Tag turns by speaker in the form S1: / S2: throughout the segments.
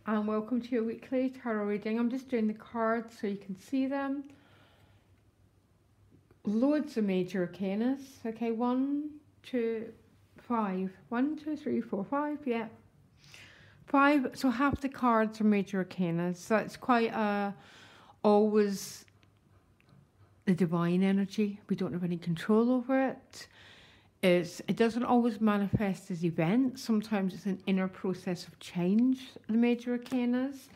S1: and welcome to your weekly tarot reading. I'm just doing the cards so you can see them. Loads of major arcanas. Okay, 1, 2, 5. 1, 2, 3, 4, 5. Yeah, 5. So half the cards are major arcanas. So it's quite always the divine energy. We don't have any control over it. It doesn't always manifest as events. Sometimes it's an inner process of change, the major arcanas.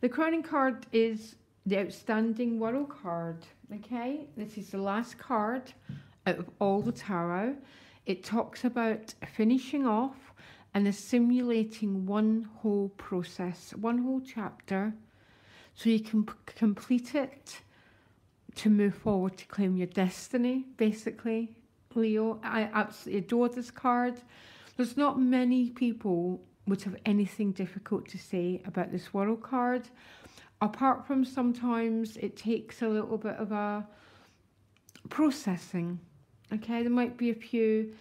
S1: The crowning card is the outstanding world card. Okay, this is the last card out of all the tarot. It talks about finishing off and assimilating one whole process, one whole chapter, so you can complete it to move forward to claim your destiny, basically. Leo, I absolutely adore this card. There's not many people would have anything difficult to say about this world card, apart from sometimes it takes a little bit of a processing. Okay, there might be a few,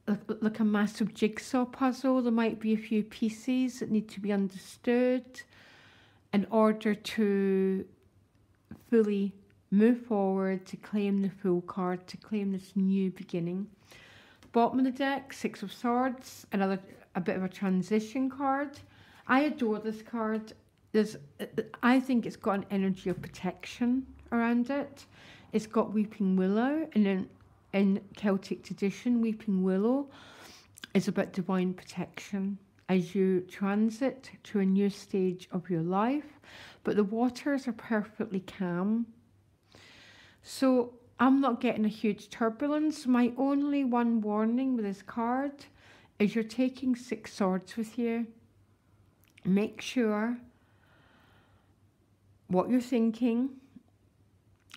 S1: like a massive jigsaw puzzle, there might be a few pieces that need to be understood in order to fully move forward, to claim the full card, to claim this new beginning. Bottom of the deck, 6 of Swords, a bit of a transition card. I adore this card. I think it's got an energy of protection around it. It's got Weeping Willow, and in Celtic tradition, Weeping Willow is about divine protection as you transit to a new stage of your life. But the waters are perfectly calm. So I'm not getting a huge turbulence. My only one warning with this card is you're taking 6 swords with you. Make sure what you're thinking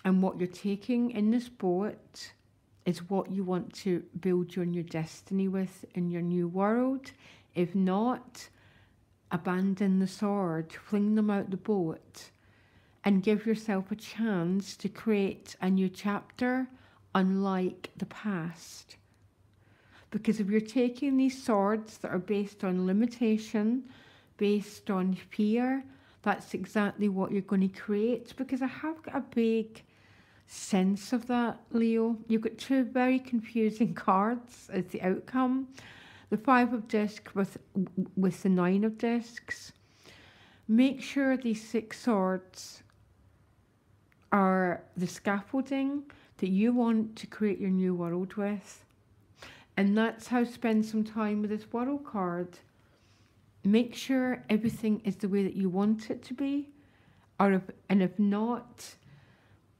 S1: and what you're taking in this boat is what you want to build your new destiny with in your new world. If not, abandon the sword, fling them out the boat, and give yourself a chance to create a new chapter unlike the past. Because if you're taking these swords that are based on limitation, based on fear, that's exactly what you're going to create. Because I have got a big sense of that, Leo. You've got 2 very confusing cards as the outcome. The 5 of discs with the 9 of discs. Make sure these 6 swords are the scaffolding that you want to create your new world with. And that's how spend some time with this world card. Make sure everything is the way that you want it to be. And if not,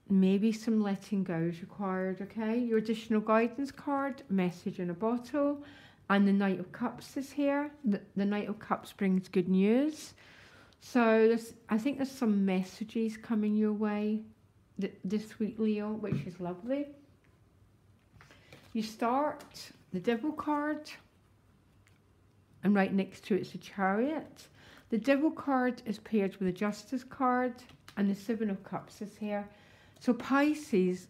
S1: maybe some letting go is required, okay? Your additional guidance card, message in a bottle, and the Knight of Cups is here. The Knight of Cups brings good news. So I think there's some messages coming your way this week, Leo, which is lovely. You start the Devil card, and right next to it is the Chariot. The Devil card is paired with the Justice card, and the 7 of Cups is here. So Pisces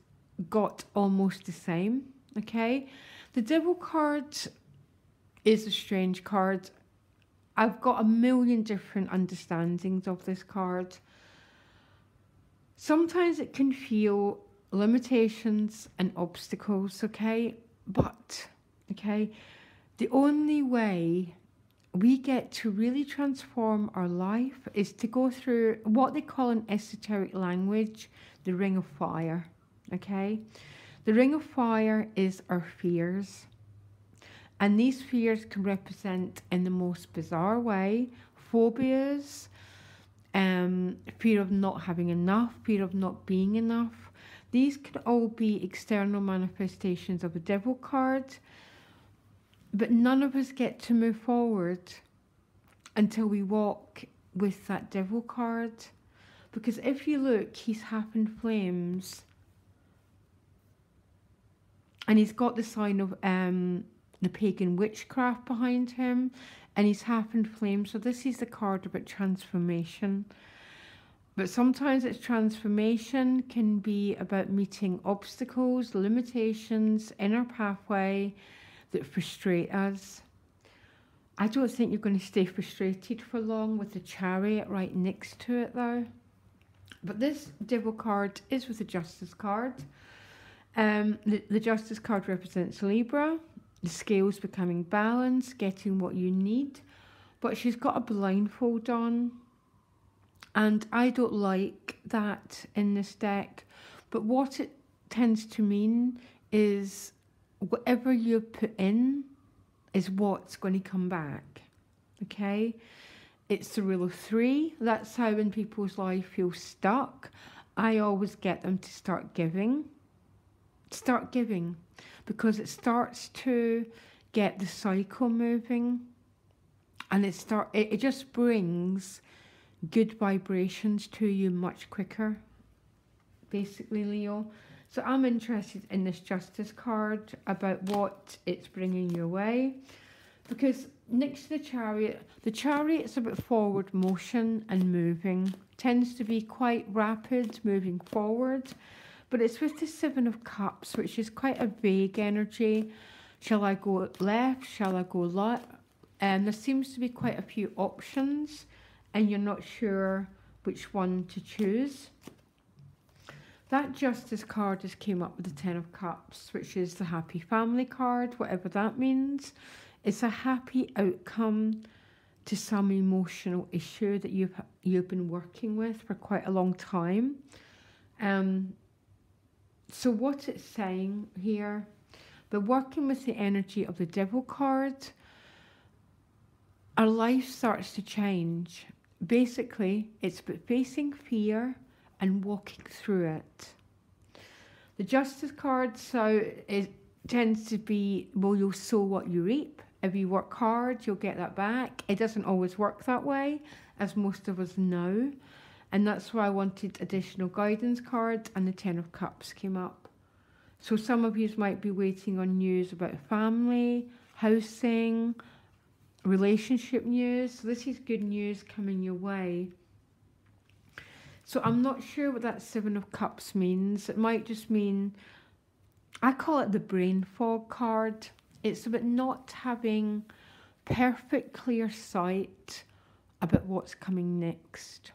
S1: got almost the same, okay? The Devil card is a strange card. I've got a million different understandings of this card. Sometimes it can feel limitations and obstacles, okay? But, okay, the only way we get to really transform our life is to go through what they call in esoteric language, the Ring of Fire, okay? The Ring of Fire is our fears. And these fears can represent in the most bizarre way phobias, fear of not having enough, fear of not being enough. These could all be external manifestations of a Devil card, but none of us get to move forward until we walk with that Devil card. Because if you look, he's half in flames, and he's got the sign of the pagan witchcraft behind him, and he's half in flames. So this is the card about transformation. But sometimes its transformation can be about meeting obstacles, limitations in our pathway that frustrate us. I don't think you're going to stay frustrated for long with the Chariot right next to it though. But this Devil card is with the Justice card. The Justice card represents Libra, the scales becoming balanced, getting what you need. But she's got a blindfold on. And I don't like that in this deck. But what it tends to mean is whatever you put in is what's going to come back. Okay? It's the rule of 3. That's how when people's life feels stuck, I always get them to start giving. Start giving. Because it starts to get the cycle moving. And it just brings good vibrations to you much quicker. Basically, Leo. So I'm interested in this Justice card about what it's bringing your way. Because next to the Chariot's about forward motion and moving. Tends to be quite rapid, moving forward. But it's with the 7 of Cups, which is quite a vague energy. Shall I go left? Shall I go right? And there seems to be quite a few options, and you're not sure which one to choose. That Justice card just came up with the 10 of Cups, which is the happy family card, whatever that means. It's a happy outcome to some emotional issue that you've been working with for quite a long time. So what it's saying here, but working with the energy of the Devil card, our life starts to change. Basically, it's about facing fear and walking through it. The Justice card, so it tends to be, well, you'll sow what you reap. If you work hard, you'll get that back. It doesn't always work that way, as most of us know. And that's why I wanted additional guidance cards, and the 10 of Cups came up. So some of you might be waiting on news about family, housing, relationship news. So this is good news coming your way. So I'm not sure what that 7 of Cups means. It might just mean, I call it the brain fog card. It's about not having perfect clear sight about what's coming next.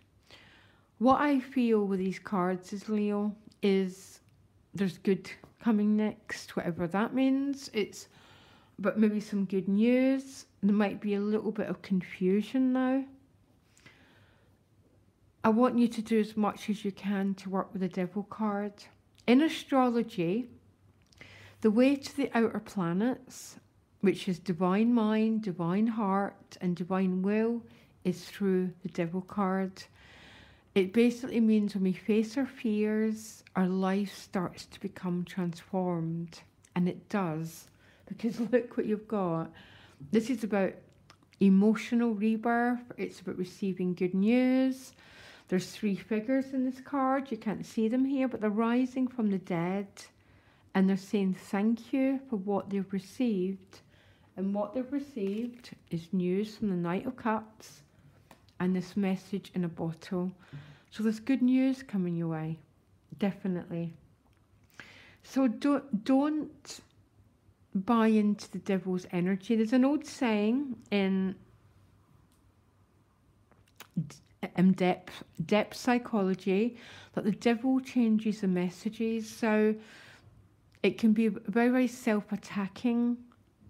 S1: What I feel with these cards is, Leo, is there's good coming next, whatever that means. It's but maybe some good news. There might be a little bit of confusion now. I want you to do as much as you can to work with the Devil card. In astrology, the way to the outer planets, which is divine mind, divine heart, and divine will, is through the Devil card. It basically means when we face our fears, our life starts to become transformed. And it does. Because look what you've got. This is about emotional rebirth. It's about receiving good news. There's 3 figures in this card. You can't see them here, but they're rising from the dead. And they're saying thank you for what they've received. And what they've received is news from the Knight of Cups and this message in a bottle. So there's good news coming your way. Definitely. So don't buy into the devil's energy. There's an old saying in depth psychology that the devil changes the messages. So it can be a very, very self-attacking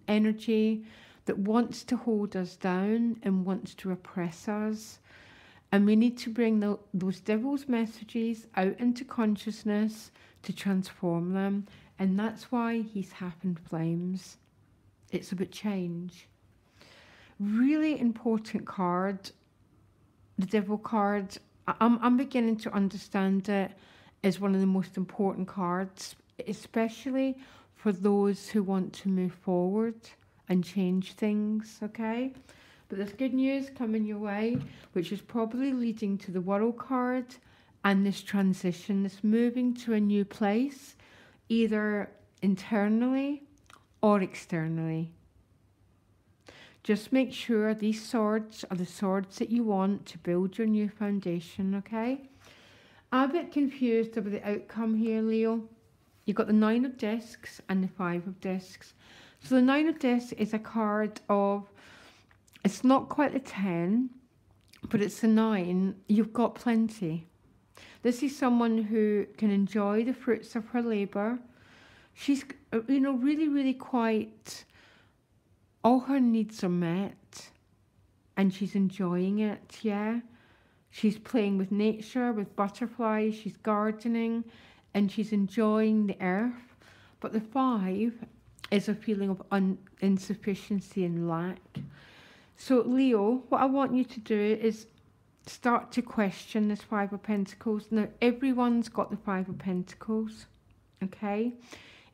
S1: energy that wants to hold us down and wants to oppress us. And we need to bring those devil's messages out into consciousness to transform them. And that's why he's half in flames. It's about change. Really important card, the Devil card. I'm beginning to understand it as one of the most important cards, especially for those who want to move forward and change things, okay? But there's good news coming your way, which is probably leading to the World card and this transition, this moving to a new place, either internally or externally. Just make sure these swords are the swords that you want to build your new foundation, okay? I'm a bit confused about the outcome here, Leo. You've got the 9 of Discs and the 5 of Discs. So the 9 of Discs is a card of It's not quite a 10, but it's a 9. You've got plenty. This is someone who can enjoy the fruits of her labour. She's, really, really quite, all her needs are met and she's enjoying it, yeah. She's playing with nature, with butterflies, she's gardening and she's enjoying the earth. But the 5 is a feeling of insufficiency and lack. So Leo, what I want you to do is start to question this 5 of Pentacles. Now, everyone's got the 5 of Pentacles, okay?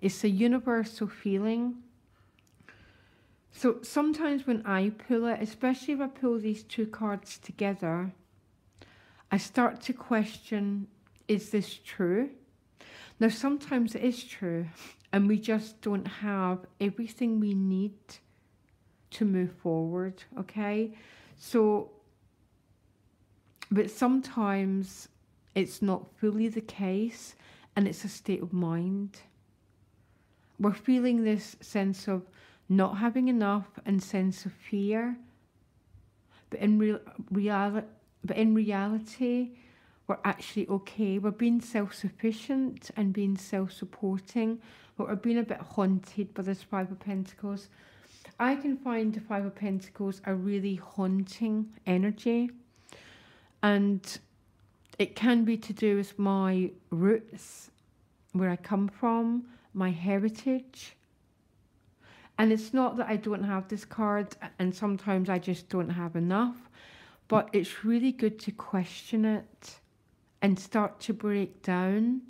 S1: It's a universal feeling. So sometimes when I pull it, especially if I pull these 2 cards together, I start to question, is this true? Now, sometimes it is true, and we just don't have everything we need to move forward, okay? So, but sometimes it's not fully the case, and it's a state of mind. We're feeling this sense of not having enough and sense of fear, but in reality, we're actually okay. We're being self-sufficient and being self-supporting, but we're being a bit haunted by this 5 of Pentacles. I can find the 5 of Pentacles a really haunting energy, and it can be to do with my roots, where I come from, my heritage. And it's not that I don't have this card, and sometimes I just don't have enough, but it's really good to question it and start to break down.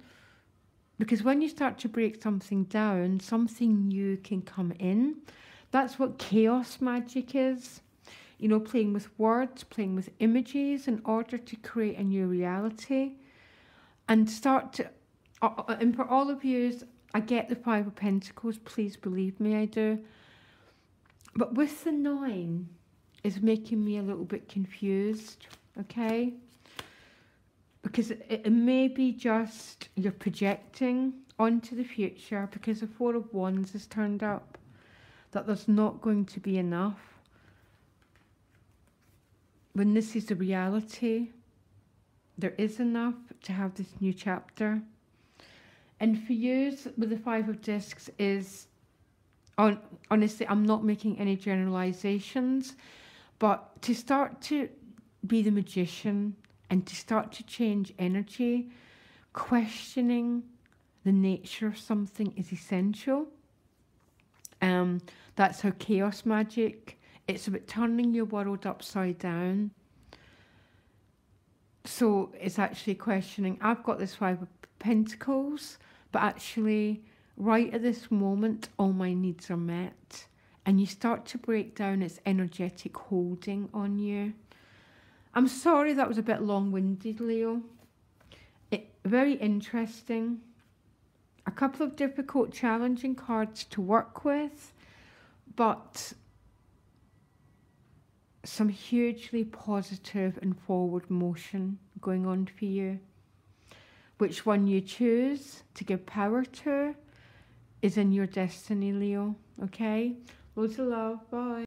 S1: Because when you start to break something down, something new can come in. That's what chaos magic is. You know, playing with words, playing with images in order to create a new reality. And start to, and for all of you, I get the 5 of Pentacles, please believe me, I do. But with the 9, it's making me a little bit confused, okay? Because it may be just you're projecting onto the future, because the 4 of Wands has turned up, that there's not going to be enough. When this is the reality, there is enough to have this new chapter. And for you, with the 5 of Discs is, honestly, I'm not making any generalizations, but to start to be the magician and to start to change energy, questioning the nature of something is essential. That's how chaos magic, it's about turning your world upside down. So it's actually questioning, I've got this 5 of Pentacles, but actually right at this moment, all my needs are met. And you start to break down its energetic holding on you. I'm sorry that was a bit long-winded, Leo. Very interesting. A couple of difficult, challenging cards to work with, but some hugely positive and forward motion going on for you. Which one you choose to give power to is in your destiny, Leo. Okay? Loads of love. Bye.